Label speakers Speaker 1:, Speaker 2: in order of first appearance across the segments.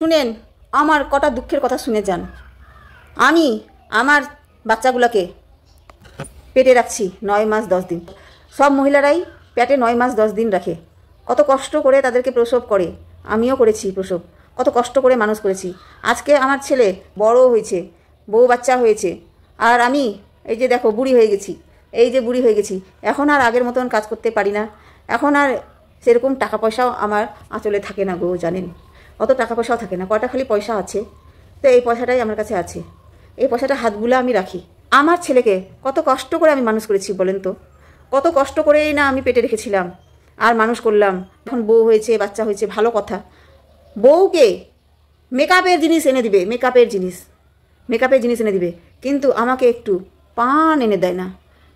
Speaker 1: শুনেন, আমার কটা দুঃখের কথা শুনে যান। আমি আমার বাচ্চাগুলোকে পেটে রাখছি 9 মাস 10 দিন। সব মহিলারাই পেটে 9 মাস 10 দিন রাখে। কত কষ্ট করে তাদেরকে প্রসব করে, আমিও করেছি প্রসব, কত কষ্ট করে মানুষ করেছি। আজকে আমার ছেলে বড় হয়েছে, বউ বাচ্চা হয়েছে, আর আমি এই যে দেখো বুড়ি হয়ে গেছি। এই যে বুড়ি হয়ে গেছি, এখন আর আগের মতন কাজ করতে পারি না। এখন আর সেরকম টাকা পয়সাও আমার আঁচলে থাকে না গো, জানেন? অত টাকা পয়সাও থাকে না, কয়টা খালি পয়সা আছে। তো এই পয়সাটাই আমার কাছে আছে, এই পয়সাটা হাত বুলে আমি রাখি। আমার ছেলেকে কত কষ্ট করে আমি মানুষ করেছি বলেন তো, কত কষ্ট করেই না আমি পেটে রেখেছিলাম আর মানুষ করলাম। এখন বউ হয়েছে, বাচ্চা হয়েছে, ভালো কথা। বউকে মেকআপের জিনিস এনে দিবে, মেকআপের জিনিস এনে দিবে, কিন্তু আমাকে একটু পান এনে দেয় না।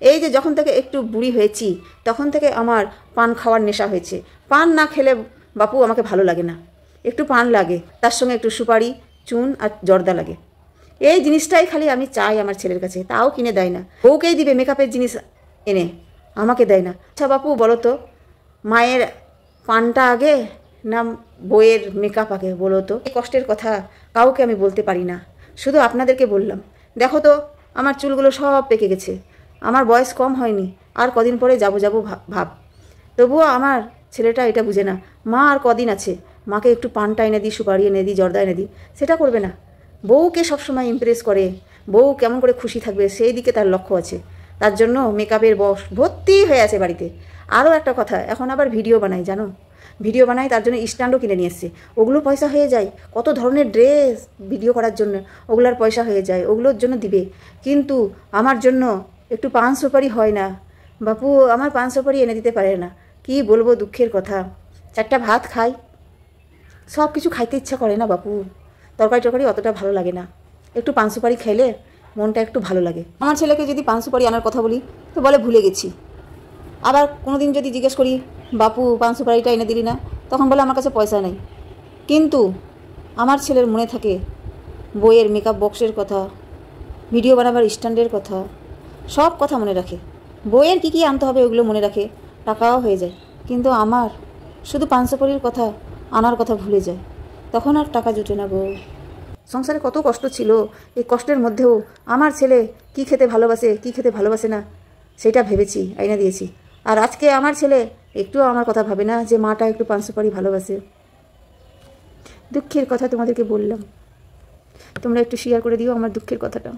Speaker 1: এই যে যখন থেকে একটু বুড়ি হয়েছি তখন থেকে আমার পান খাওয়ার নেশা হয়েছে। পান না খেলে বাপু আমাকে ভালো লাগে না। একটু পান লাগে, তার সঙ্গে একটু সুপারি, চুন আর জর্দা লাগে। এই জিনিসটাই খালি আমি চাই আমার ছেলের কাছে, তাও কিনে দেয় না। বউকেই দিবে মেকআপের জিনিস এনে, আমাকে দেয় না। আচ্ছা বাপু বলো তো, মায়ের পানটা আগে না বউয়ের মেকআপ আগে, বলো তো? এই কষ্টের কথা কাউকে আমি বলতে পারি না, শুধু আপনাদেরকে বললাম। দেখো তো আমার চুলগুলো সব পেকে গেছে, আমার বয়স কম হয়নি, আর কদিন পরে যাবো ভাব। তবুও আমার ছেলেটা এটা বুঝে না। মা আর কদিন আছে, মাকে একটু পানটা এনে দিই, সুপারি এনে দিই, জর্দা এনে দিই, সেটা করবে না। বউকে সবসময় ইমপ্রেস করে, বউ কেমন করে খুশি থাকবে সেই দিকে তার লক্ষ্য আছে। তার জন্য মেকআপের বক্স ভর্তি হয়ে আছে বাড়িতে। আরও একটা কথা, এখন আবার ভিডিও বানাই, জানো? ভিডিও বানাই, তার জন্য স্ট্যান্ডও কিনে নিয়ে এসছে। ওগুলো পয়সা হয়ে যায়, কত ধরনের ড্রেস ভিডিও করার জন্য ওগুলার পয়সা হয়ে যায়, ওগুলোর জন্য দিবে। কিন্তু আমার জন্য একটু পান সুপারি হয় না বাপু, আমার পান সুপারি এনে দিতে পারে না। কি বলবো, দুঃখের কথা। 4টা ভাত খাই, সব কিছু খাইতে ইচ্ছা করে না বাপু। তরকারি টরকারি অতটা ভালো লাগে না, একটু পান সুপারি খেলে মনটা একটু ভালো লাগে। আমার ছেলেকে যদি পান সুপারি আনার কথা বলি তো বলে ভুলে গেছি। আবার কোনো দিন যদি জিজ্ঞেস করি বাপু পান সুপারিটা এনে দিলি না, তখন বলে আমার কাছে পয়সা নেই। কিন্তু আমার ছেলের মনে থাকে বইয়ের মেকআপ বক্সের কথা, ভিডিও বানাবার স্ট্যান্ডের কথা, সব কথা মনে রাখে। বইয়ের কী কী আনতে হবে ওগুলো মনে রাখে, টাকাও হয়ে যায়। কিন্তু আমার শুধু পান সুপারির কথা আনার কথা ভুলে যায়, তখন আর টাকা জুটে না গো। সংসারে কত কষ্ট ছিল, এই কষ্টের মধ্যেও আমার ছেলে কি খেতে ভালোবাসে, কি খেতে ভালোবাসে না সেটা ভেবেছি, আইনা দিয়েছি। আর আজকে আমার ছেলে একটুও আমার কথা ভাবে না যে মাটা একটু পান সুপারি ভালোবাসে। দুঃখের কথা তোমাদেরকে বললাম, তোমরা একটু শেয়ার করে দিও আমার দুঃখের কথাটা।